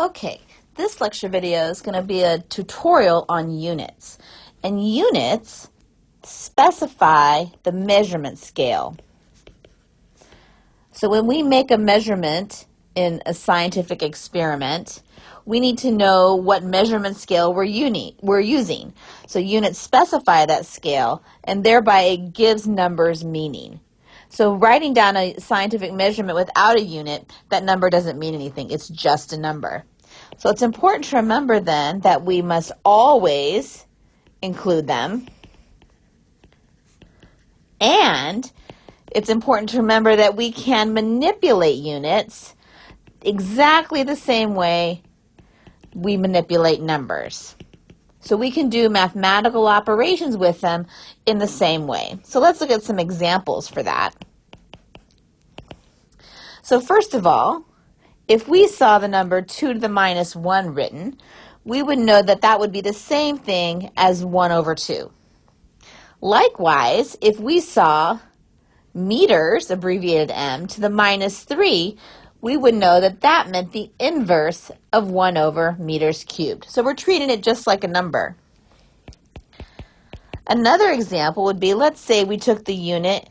Okay, this lecture video is going to be a tutorial on units. And units specify the measurement scale. So when we make a measurement in a scientific experiment, we need to know what measurement scale we're using. So units specify that scale, and thereby it gives numbers meaning. So writing down a scientific measurement without a unit, that number doesn't mean anything. It's just a number. So it's important to remember then that we must always include them. And it's important to remember that we can manipulate units exactly the same way we manipulate numbers. So we can do mathematical operations with them in the same way. So let's look at some examples for that. So first of all, if we saw the number 2 to the minus 1 written, we would know that that would be the same thing as 1 over 2. Likewise, if we saw meters, abbreviated M, to the minus 3, we would know that that meant the inverse of 1 over meters cubed. So we're treating it just like a number. Another example would be, let's say we took the unit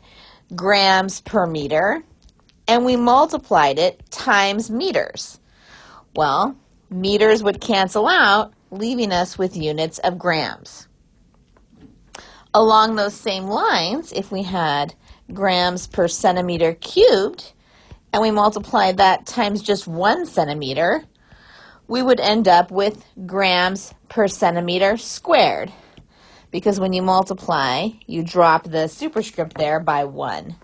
grams per meter and we multiplied it times meters. Well, meters would cancel out, leaving us with units of grams. Along those same lines, if we had grams per centimeter cubed, and we multiply that times just 1 centimeter, we would end up with grams per centimeter squared. Because when you multiply, you drop the superscript there by 1.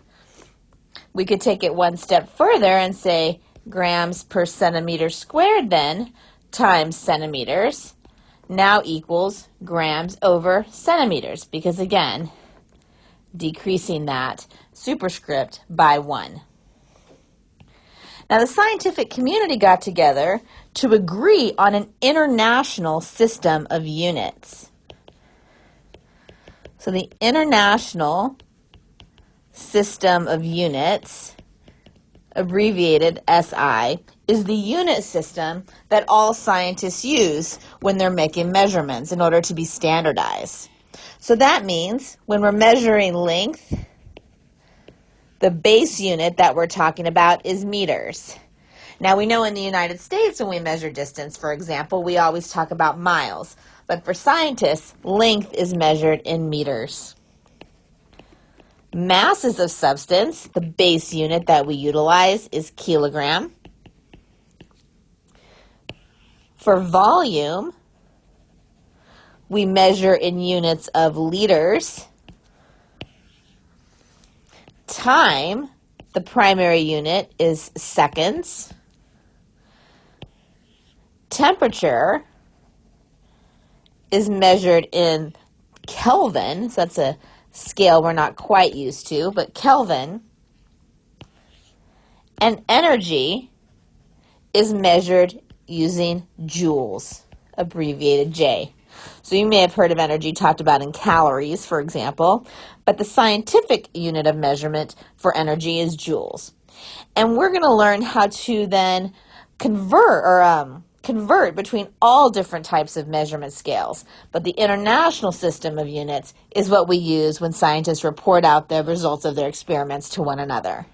We could take it one step further and say grams per centimeter squared then times centimeters now equals grams over centimeters, because again, decreasing that superscript by 1. Now the scientific community got together to agree on an international system of units. So the international system of units, abbreviated SI, is the unit system that all scientists use when they're making measurements in order to be standardized. So that means when we're measuring length, the base unit that we're talking about is meters. Now we know in the United States when we measure distance, for example, we always talk about miles. But for scientists, length is measured in meters. Masses of substance, the base unit that we utilize is kilogram. For volume, we measure in units of liters. Time, the primary unit, is seconds. Temperature is measured in Kelvin, so that's a scale we're not quite used to, but Kelvin. And energy is measured using joules, abbreviated J. So you may have heard of energy talked about in calories, for example, but the scientific unit of measurement for energy is joules. And we're going to learn how to then convert between all different types of measurement scales. But the international system of units is what we use when scientists report out the results of their experiments to one another.